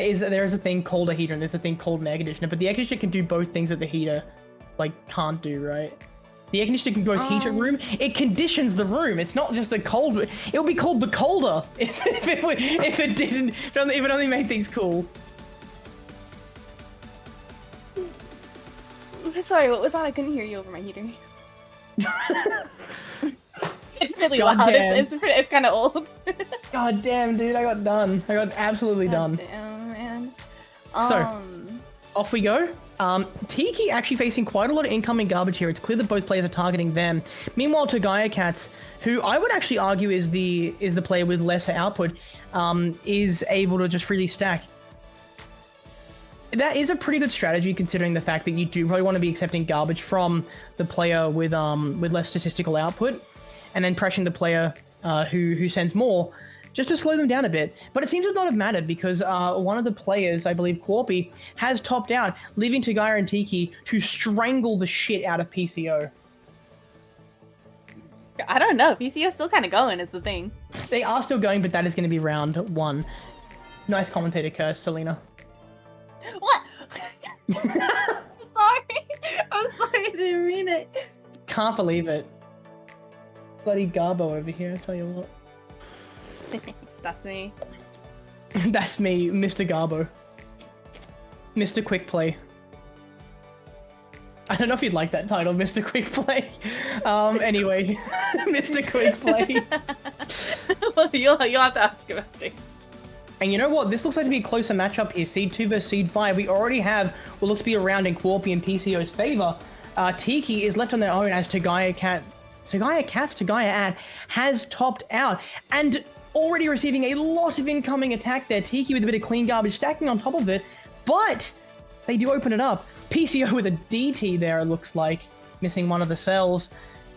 There is a thing called a heater and there's a thing called an air conditioner, but the air conditioner can do both things that the heater like can't do, right? The air conditioner can both heat a room. It conditions the room. It's not just a cold. It would be called the colder if it didn't. If it only made things cool. Sorry, what was that? I couldn't hear you over my heater. It's really God loud. Damn. It's kind of old. God damn, dude! I got done. I got absolutely done. Damn, man. So, off we go. Tiki actually facing quite a lot of incoming garbage here. It's clear that both players are targeting them. Meanwhile, TOGAIA Cats, who I would actually argue is the player with lesser output, is able to just freely stack. That is a pretty good strategy considering the fact that you do probably want to be accepting garbage from the player with less statistical output, and then pressuring the player who sends more, just to slow them down a bit. But it seems to not have mattered because one of the players, I believe QUARPI, has topped out, leaving TOGAIA and Tiki to strangle the shit out of PCO. I don't know. PCO's still kind of going, is the thing. They are still going, but that is going to be round 1. Nice commentator curse, Selena. What? I'm sorry. I'm sorry, I didn't mean it. Can't believe it. Bloody Garbo over here, I tell you what. That's me. That's me, Mr. Garbo. Mr. Quick Play. I don't know if you'd like that title, Mr. Quick Play. Anyway, Mr. Quick Play. Well, you'll have to ask about it. And you know what? This looks like to be a closer matchup here. Seed 2 versus Seed 5. We already have what looks to be a round in QUARPI and PCO's favor. Tiki is left on their own as TOGAIA Ad has topped out. And already receiving a lot of incoming attack there. Tiki with a bit of clean garbage stacking on top of it. But they do open it up. PCO with a DT there, it looks like. Missing one of the cells.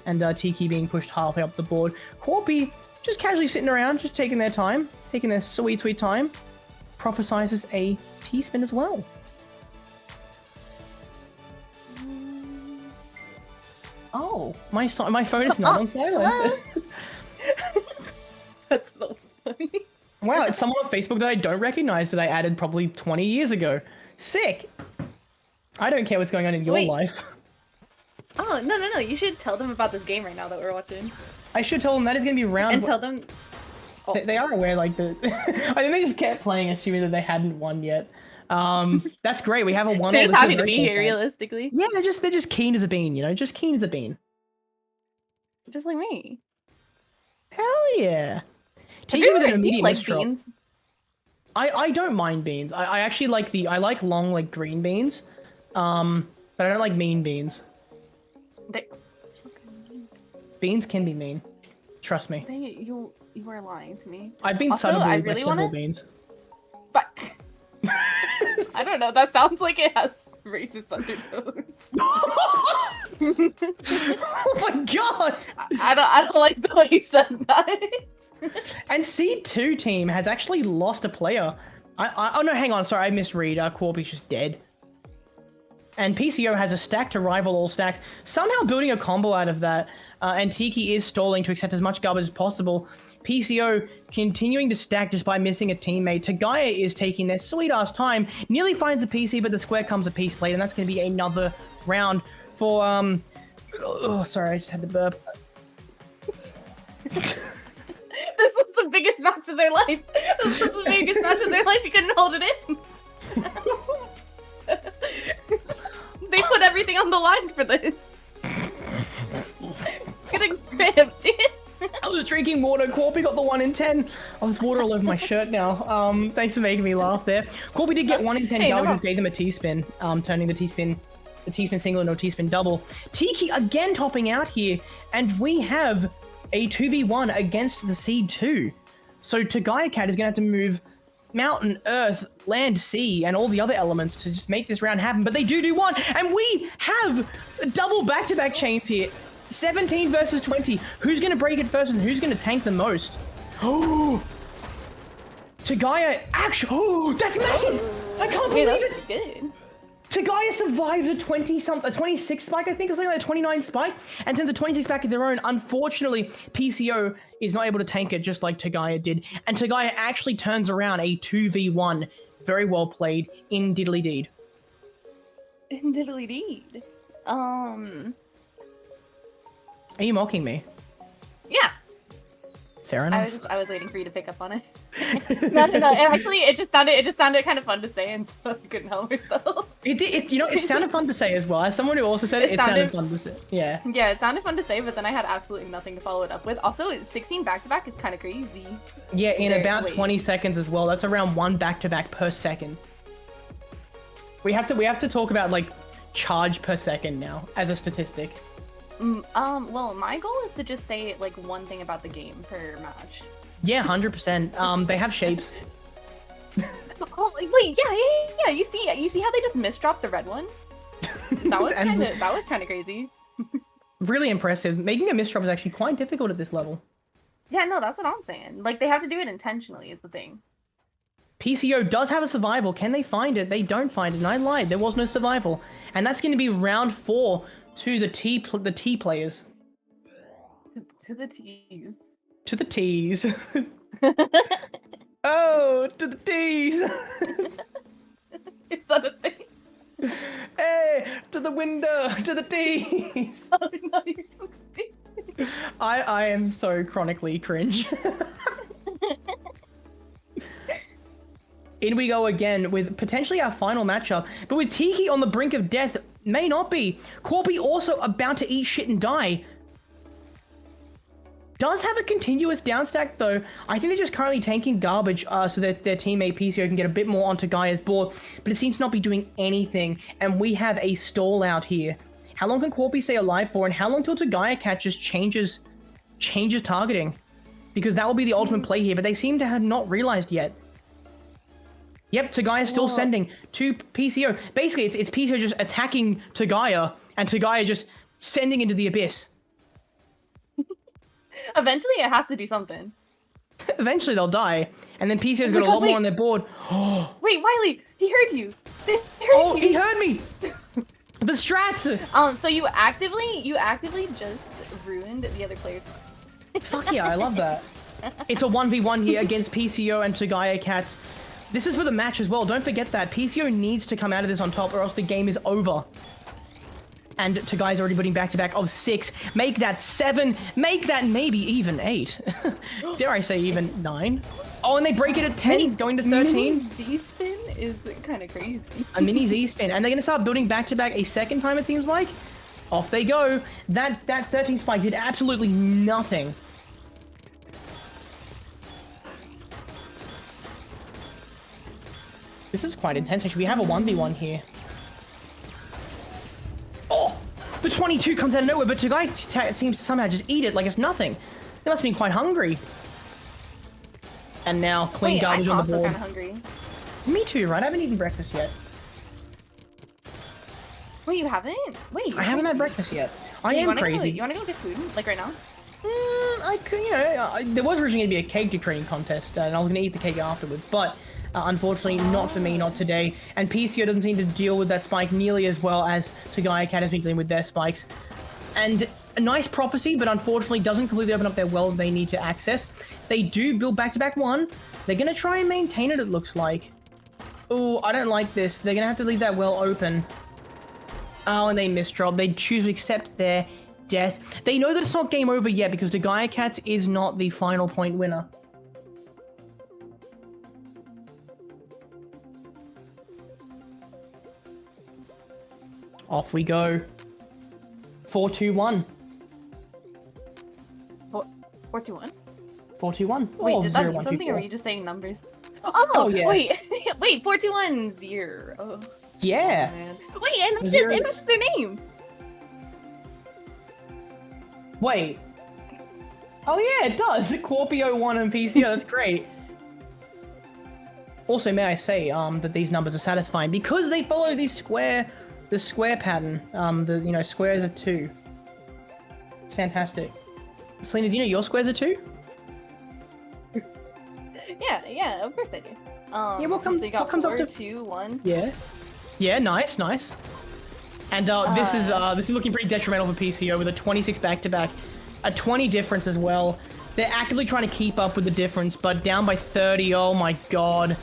And Tiki being pushed halfway up the board. QUARPI just casually sitting around, just taking their time. Taking their sweet, sweet time. Prophesizes a T-spin as well. Oh, my phone is not on silent. That's so funny. Wow, it's someone on Facebook that I don't recognize that I added probably 20 years ago. Sick! I don't care what's going on in your life. Oh, no. You should tell them about this game right now that we're watching. I should tell them that is going to be round... And tell them... Oh. They are aware, like, I think they just kept playing, assuming that they hadn't won yet. That's great. We have a 1. They're just happy to be here, realistically. Yeah, they're just keen as a bean, you know? Just keen as a bean. Just like me. Hell yeah. Do you like beans? I don't mind beans. I actually like I like long, like, green beans. But I don't like mean beans. Beans can be mean. Trust me. You are lying to me. I've been subdued by several beans. But I don't know. That sounds like it has racist undertones. Oh my god! I don't like the way you said that. And Seed 2 team has actually lost a player. Oh no, hang on. Sorry, I misread. QUARPI's just dead. And PCO has a stack to rival all stacks, somehow building a combo out of that. And Tiki is stalling to accept as much garbage as possible. PCO continuing to stack despite missing a teammate. TOGAIA is taking their sweet-ass time, nearly finds a PC, but the square comes a piece late, and that's going to be another round for, oh, sorry, I just had to burp. This was the biggest match of their life. This was the biggest match of their life. You couldn't hold it in. They put everything on the line for this. Getting cramped, dude. I was drinking water. QUARPI got the 1 in 10. Oh, there's water all over my shirt now. Thanks for making me laugh there. QUARPI did get 1 in 10 garbage, which gave them a T-spin, turning the T-spin single into a T-spin double. Tiki again topping out here, and we have a 2v1 against the Seed 2. So TOGAIA Cat is going to have to move mountain, earth, land, sea, and all the other elements to just make this round happen. But they do one, and we have double back-to-back chains here. 17 versus 20. Who's going to break it first and who's going to tank the most? Oh! TOGAIA actually... Oh, that's massive! I can't believe it! Good. TOGAIA survives a 26 spike, I think, or something like a 29 spike, and sends a 26 back of their own. Unfortunately, PCO is not able to tank it just like TOGAIA did, and TOGAIA actually turns around a 2v1 Very well played. In diddly deed. In diddly deed. Are you mocking me? Yeah. Fair enough. I was waiting for you to pick up on it. No. Actually, it just sounded kind of fun to say, and so I couldn't help myself. It sounded fun to say as well. As someone who also said it sounded fun to say. Yeah. Yeah, it sounded fun to say, but then I had absolutely nothing to follow it up with. Also, 16 back-to-back is kind of crazy. Yeah, in about 20 seconds as well. That's around 1 back-to-back per second. We have to talk about like charge per second now as a statistic. Well, my goal is to just say like one thing about the game per match. Yeah, 100%. They have shapes. Oh, wait, yeah. You see how they just misdropped the red one? That was kind of crazy. Really impressive. Making a misdrop is actually quite difficult at this level. Yeah, no, that's what I'm saying. Like they have to do it intentionally is the thing. PCO does have a survival. Can they find it? They don't find it. And I lied. There was no survival. And that's going to be round 4 to the T players. To the T's. To the T's. Oh, to the T's. Is that a thing? Hey, to the window, to the T's. Oh no, you're so stupid. I am so chronically cringe. In we go again with potentially our final matchup, but with Tiki on the brink of death, may not be. QUARPI also about to eat shit and die. Does have a continuous downstack though. I think they're just currently tanking garbage so that their teammate PCO can get a bit more onto TOGAIA's board, but it seems to not be doing anything, and we have a stall out here. How long can QUARPI stay alive for, and how long till TOGAIA catches changes targeting? Because that will be the ultimate play here, but they seem to have not realized yet. Yep, TOGAIA still sending to PCO. Basically, it's PCO just attacking TOGAIA, and TOGAIA just sending into the abyss. Eventually, it has to do something. Eventually, they'll die, and then PCO's got a lot more on their board. Wait, Wiley, he heard you. You. He heard me. The strats. So you actively just ruined the other player's. Fuck yeah, I love that. It's a 1v1 here against PCO and TOGAIA Cats. This is for the match as well. Don't forget that. PCO needs to come out of this on top or else the game is over. And TOGAIA's already putting back-to-back of 6. Make that 7. Make that maybe even 8. Dare I say even 9. Oh, and they break it at 10, going to 13. Mini Z-spin is kind of crazy. A mini Z-spin. And they're going to start building back-to-back a second time, it seems like. Off they go. That 13 spike did absolutely nothing. This is quite intense, actually. We have a 1v1 here. Oh! The 22 comes out of nowhere, but TOGAIA seems to somehow just eat it like it's nothing. They must have been quite hungry. And now, clean garbage on the board. I'm also kind of hungry. Me too, right? I haven't eaten breakfast yet. Wait, you haven't? Wait. I haven't had breakfast yet. I am crazy. You wanna go get food? Like right now? I could, there was originally going to be a cake decreeing contest, and I was going to eat the cake afterwards, but unfortunately, not for me, not today. And PCO doesn't seem to deal with that spike nearly as well as TOGAIA Cat has been dealing with their spikes. And a nice prophecy, but unfortunately doesn't completely open up their well they need to access. They do build back-to-back 1. They're going to try and maintain it looks like. Oh, I don't like this. They're going to have to leave that well open. Oh, and they misdrop. They choose to accept their death. They know that it's not game over yet because TOGAIA Cats is not the final point winner. Off we go. 4-2-1. 4-2-1? 4-2-1. Wait, did that mean something, or were you just saying numbers? Oh yeah. Wait, 4-2-1-0. Oh. Yeah. Oh, man. Wait, it matches their name. Wait. Oh yeah, it does. QUARPI 01 and PCO. That's great. Also, may I say that these numbers are satisfying because they follow the square pattern. The squares of 2. It's fantastic. Selena, do you know your squares are 2? Yeah, of course I do. Yeah, what comes up to 2, 1? Yeah, nice. And this is looking pretty detrimental for PCO with a 26 back-to-back, a 20 difference as well. They're actively trying to keep up with the difference, but down by 30. Oh my god.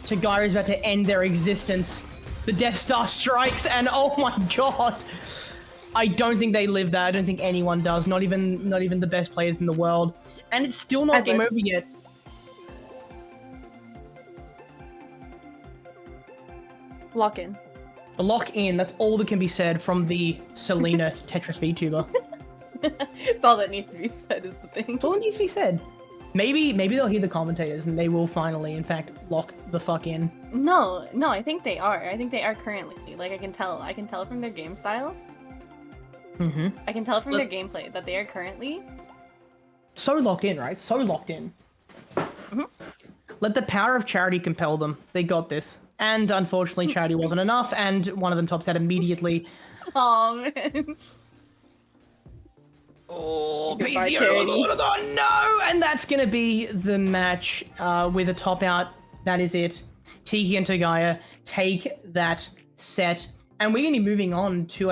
TOGAIA is about to end their existence. The Death Star strikes, and oh my god. I don't think they live that. I don't think anyone does. Not even the best players in the world. And it's still not game over yet. Lock in. Lock in. That's all that can be said from the Selena Tetris VTuber. That's all that needs to be said is the thing. That's all that needs to be said. Maybe they'll hear the commentators and they will finally, in fact, lock the fuck in. No, I think they are. I think they are currently. Like, I can tell from their game style. Mm-hmm. I can tell from their gameplay that they are currently... So locked in, right? So locked in. Mm-hmm. Let the power of charity compel them. They got this. And unfortunately, charity wasn't enough, and one of them tops out immediately. Oh man. Oh, Goodbye, PCO, no! And that's gonna be the match with a top out. That is it. Tiki and TOGAIA take that set. And we're gonna be moving on to,